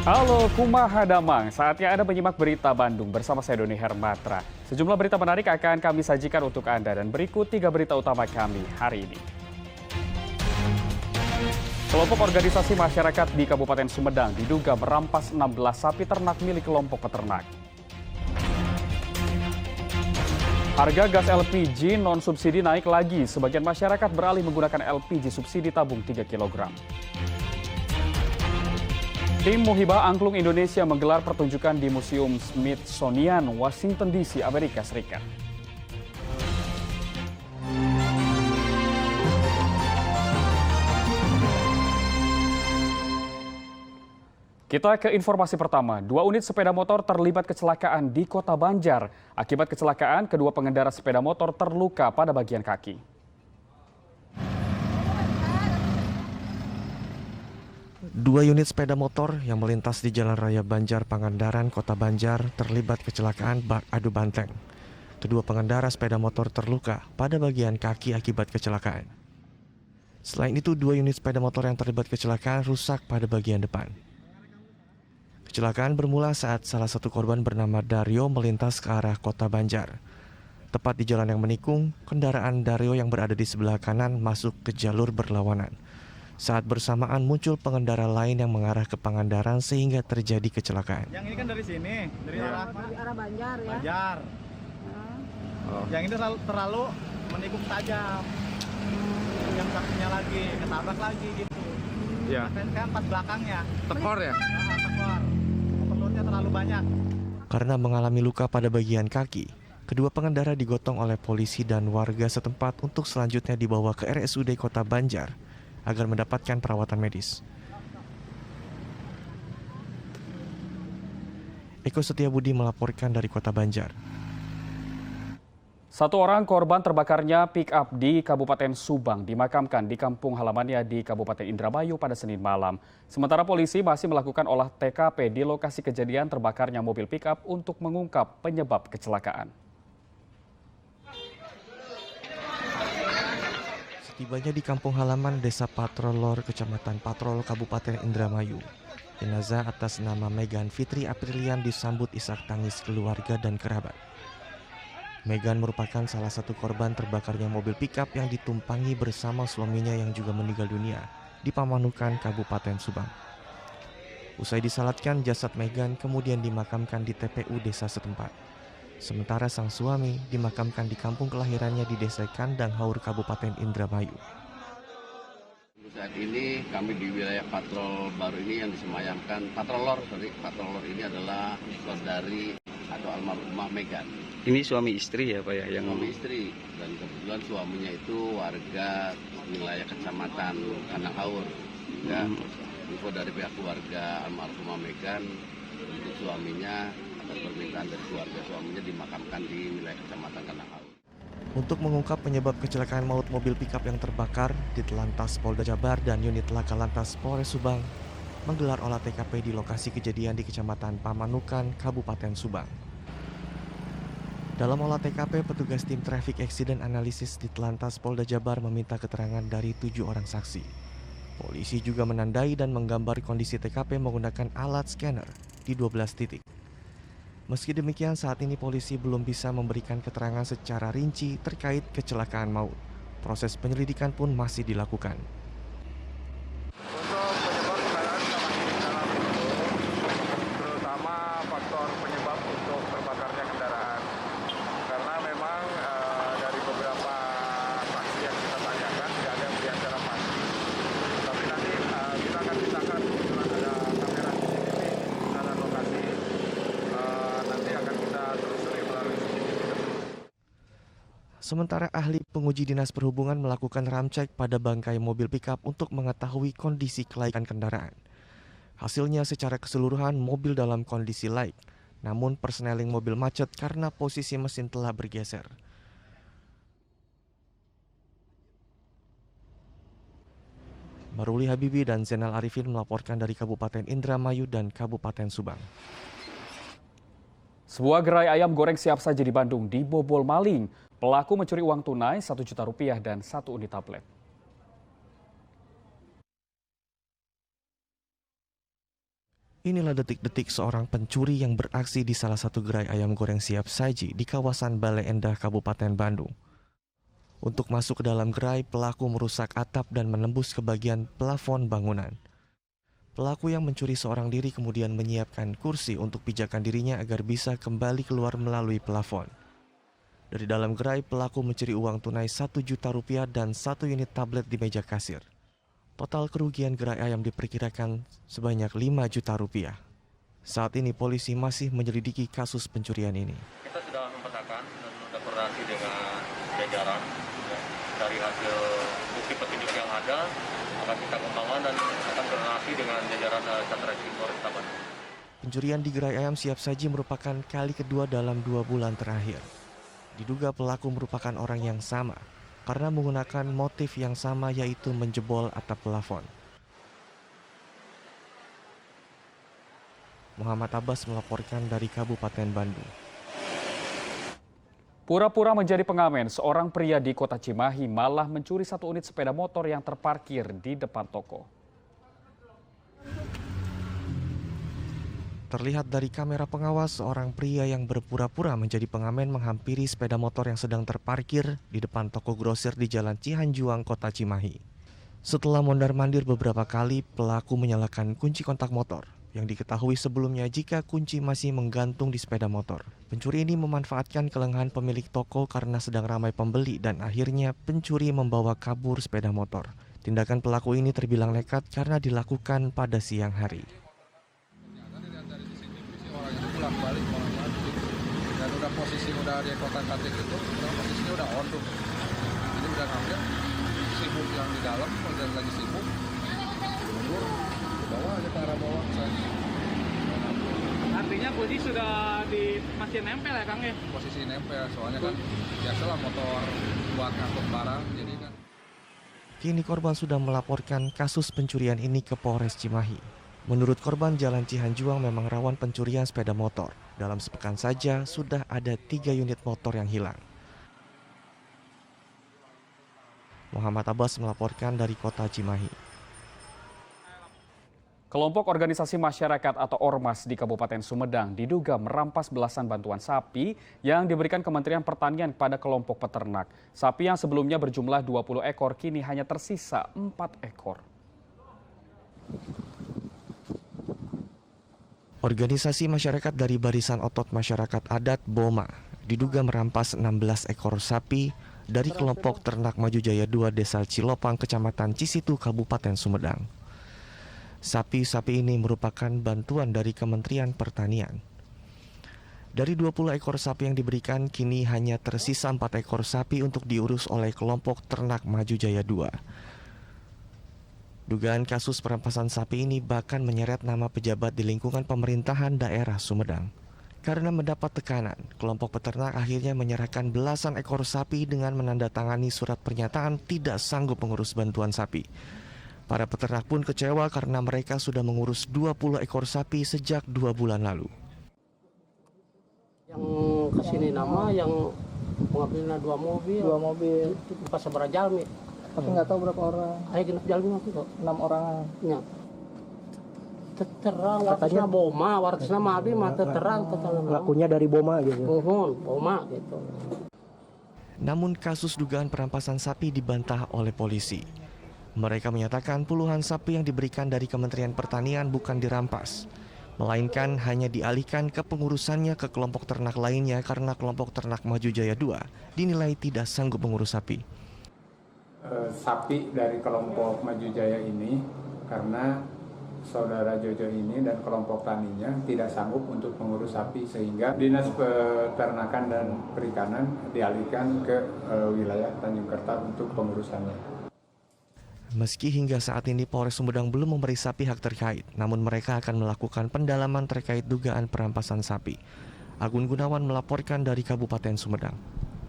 Halo Kumaha Damang, saatnya Anda menyimak berita Bandung bersama saya Doni Hermatra. Sejumlah berita menarik akan kami sajikan untuk Anda dan berikut 3 berita utama kami hari ini. Kelompok organisasi masyarakat di Kabupaten Sumedang diduga merampas 16 sapi ternak milik kelompok peternak. Harga gas LPG non-subsidi naik lagi, sebagian masyarakat beralih menggunakan LPG subsidi tabung 3 kg. Tim Muhibah Angklung Indonesia menggelar pertunjukan di Museum Smithsonian, Washington DC, Amerika Serikat. Kita ke informasi pertama. 2 unit sepeda motor terlibat kecelakaan di Kota Banjar. Akibat kecelakaan, kedua pengendara sepeda motor terluka pada bagian kaki. Dua unit sepeda motor yang melintas di Jalan Raya Banjar Pangandaran, Kota Banjar terlibat kecelakaan bak adu banteng. Kedua pengendara sepeda motor terluka pada bagian kaki akibat kecelakaan. Selain itu, 2 unit sepeda motor yang terlibat kecelakaan rusak pada bagian depan. Kecelakaan bermula saat salah satu korban bernama Dario melintas ke arah Kota Banjar. Tepat di jalan yang menikung, kendaraan Dario yang berada di sebelah kanan masuk ke jalur berlawanan. Saat bersamaan muncul pengendara lain yang mengarah ke Pangandaran sehingga terjadi kecelakaan. Yang ini kan dari sini, dari arah Banjar ya. Banjar. Yang ini terlalu menikung tajam. Yang satunya lagi ketabrak lagi gitu. Ya. Kan pas belakangnya. Tekor ya? Tekor. Overloadnya terlalu banyak. Karena mengalami luka pada bagian kaki, kedua pengendara digotong oleh polisi dan warga setempat untuk selanjutnya dibawa ke RSUD Kota Banjar agar mendapatkan perawatan medis. Eko Setiabudi melaporkan dari Kota Banjar. 1 orang korban terbakarnya pick-up di Kabupaten Subang dimakamkan di kampung halamannya di Kabupaten Indramayu pada Senin malam. Sementara polisi masih melakukan olah TKP di lokasi kejadian terbakarnya mobil pick-up untuk mengungkap penyebab kecelakaan. Tibanya di kampung halaman Desa Patrolor, Kecamatan Patrol, Kabupaten Indramayu, jenazah atas nama Megan Fitri Aprilian disambut isak tangis keluarga dan kerabat. Megan merupakan salah satu korban terbakarnya mobil pickup yang ditumpangi bersama suaminya yang juga meninggal dunia di Pamanukan, Kabupaten Subang. Usai disalatkan, jasad Megan kemudian dimakamkan di TPU desa setempat. Sementara sang suami dimakamkan di kampung kelahirannya di Desa Kandang Haur, Kabupaten Indramayu. Saat ini kami di wilayah patrol baru ini yang disemayamkan, patrolor ini adalah saudari atau almarhumah Megan. Ini suami istri ya Pak ya? Suami istri, dan kebetulan suaminya itu warga wilayah Kecamatan Kandang Haur. Ya, info dari pihak keluarga almarhumah Megan, untuk suaminya atas permintaan dari keluarga suaminya dimakamkan di wilayah Kecamatan Kandang Haur. Untuk mengungkap penyebab kecelakaan maut mobil pickup yang terbakar, Ditlantas Polda Jabar dan unit Laka Lantas Polres Subang menggelar olah TKP di lokasi kejadian di Kecamatan Pamanukan, Kabupaten Subang. Dalam olah TKP, petugas tim Traffic Accident Analysis Ditlantas Polda Jabar meminta keterangan dari 7 orang saksi. Polisi juga menandai dan menggambar kondisi TKP menggunakan alat scanner di 12 titik. Meski demikian, saat ini polisi belum bisa memberikan keterangan secara rinci terkait kecelakaan maut. Proses penyelidikan pun masih dilakukan. Untuk penyebab kendaraan kita masih dalam terutama faktor penyebab untuk terbakarnya kendaraan. Karena memang dari beberapa saksi yang kita tanyakan tidak ada yang melihat secara pasti. Tapi nanti kita akan pisahkan kebetulan ada kamera CCTV di sana lokasi. Nanti akan kita telusuri melalui CCTV tersebut. Sementara ahli penguji dinas perhubungan melakukan ramcek pada bangkai mobil pickup untuk mengetahui kondisi kelaikan kendaraan. Hasilnya secara keseluruhan mobil dalam kondisi laik, namun persneling mobil macet karena posisi mesin telah bergeser. Maruli Habibi dan Zainal Arifin melaporkan dari Kabupaten Indramayu dan Kabupaten Subang. Sebuah gerai ayam goreng siap saji di Bandung dibobol maling. Pelaku mencuri uang tunai Rp1 juta dan 1 unit tablet. Inilah detik-detik seorang pencuri yang beraksi di salah satu gerai ayam goreng siap saji di kawasan Bale Endah, Kabupaten Bandung. Untuk masuk ke dalam gerai, pelaku merusak atap dan menembus ke bagian plafon bangunan. Pelaku yang mencuri seorang diri kemudian menyiapkan kursi untuk pijakan dirinya agar bisa kembali keluar melalui plafon. Dari dalam gerai, pelaku mencuri uang tunai Rp1 juta dan 1 unit tablet di meja kasir. Total kerugian gerai ayam diperkirakan sebanyak Rp5 juta. Saat ini polisi masih menyelidiki kasus pencurian ini. Kita sudah memetakan dan sudah koordinasi dengan jajaran ya, dari hasil bukti petunjuk yang ada akan kita kembangkan dan akan koordinasi dengan jajaran Satreskrim Polresta Bandung. Pencurian di gerai ayam siap saji merupakan kali kedua dalam 2 bulan terakhir. Diduga pelaku merupakan orang yang sama karena menggunakan motif yang sama, yaitu menjebol atap plafon. Muhammad Abbas melaporkan dari Kabupaten Bandung. Pura-pura menjadi pengamen, seorang pria di Kota Cimahi malah mencuri 1 unit sepeda motor yang terparkir di depan toko. Terlihat dari kamera pengawas, seorang pria yang berpura-pura menjadi pengamen menghampiri sepeda motor yang sedang terparkir di depan toko grosir di Jalan Cihanjuang, Kota Cimahi. Setelah mondar-mandir beberapa kali, pelaku menyalakan kunci kontak motor yang diketahui sebelumnya jika kunci masih menggantung di sepeda motor. Pencuri ini memanfaatkan kelengahan pemilik toko karena sedang ramai pembeli dan akhirnya pencuri membawa kabur sepeda motor. Tindakan pelaku ini terbilang nekat karena dilakukan pada siang hari. Pulang balik dan udah posisi udah di kotak-katik itu udah posisinya udah on tuh, jadi udah ngambil sibuk yang di dalam, udah lagi sibuk mundur bawa aja ke arah bawah saja. Artinya kunci sudah masih nempel ya Kang ya? Posisi nempel, soalnya kan biasalah motor buat ngangkut barang, jadi kan. Kini korban sudah melaporkan kasus pencurian ini ke Polres Cimahi. Menurut korban, Jalan Cihanjuang memang rawan pencurian sepeda motor. Dalam sepekan saja sudah ada 3 unit motor yang hilang. Muhammad Abbas melaporkan dari Kota Cimahi. Kelompok organisasi masyarakat atau Ormas di Kabupaten Sumedang diduga merampas belasan bantuan sapi yang diberikan Kementerian Pertanian pada kelompok peternak. Sapi yang sebelumnya berjumlah 20 ekor kini hanya tersisa 4 ekor. Organisasi masyarakat dari Barisan Otot Masyarakat Adat BOMA diduga merampas 16 ekor sapi dari kelompok ternak Maju Jaya 2 Desa Cilopang, Kecamatan Cisitu, Kabupaten Sumedang. Sapi-sapi ini merupakan bantuan dari Kementerian Pertanian. Dari 20 ekor sapi yang diberikan, kini hanya tersisa 4 ekor sapi untuk diurus oleh kelompok ternak Maju Jaya 2. Dugaan kasus perampasan sapi ini bahkan menyeret nama pejabat di lingkungan pemerintahan daerah Sumedang. Karena mendapat tekanan, kelompok peternak akhirnya menyerahkan belasan ekor sapi dengan menandatangani surat pernyataan tidak sanggup mengurus bantuan sapi. Para peternak pun kecewa karena mereka sudah mengurus 20 ekor sapi sejak 2 bulan lalu. Yang kesini nama yang mengambilnya 2 mobil. 2 mobil. Itu pas seberapa jalmi. Tapi nggak tahu berapa orang. Ayo genap jalmi waktu itu. 6 orang. Ya. Terang katanya BOMA, wartasna mah abdi mah terang Lakunya dari BOMA gitu. BOMA gitu. Namun kasus dugaan perampasan sapi dibantah oleh polisi. Mereka menyatakan puluhan sapi yang diberikan dari Kementerian Pertanian bukan dirampas, melainkan hanya dialihkan ke pengurusannya ke kelompok ternak lainnya karena kelompok ternak Maju Jaya 2 dinilai tidak sanggup mengurus sapi. Sapi dari kelompok Maju Jaya ini karena saudara Jojo ini dan kelompok taninya tidak sanggup untuk mengurus sapi sehingga Dinas Peternakan dan Perikanan dialihkan ke wilayah Tanjung Kerta untuk pengurusannya. Meski hingga saat ini Polres Sumedang belum memeriksa pihak terkait, namun mereka akan melakukan pendalaman terkait dugaan perampasan sapi. Agun Gunawan melaporkan dari Kabupaten Sumedang.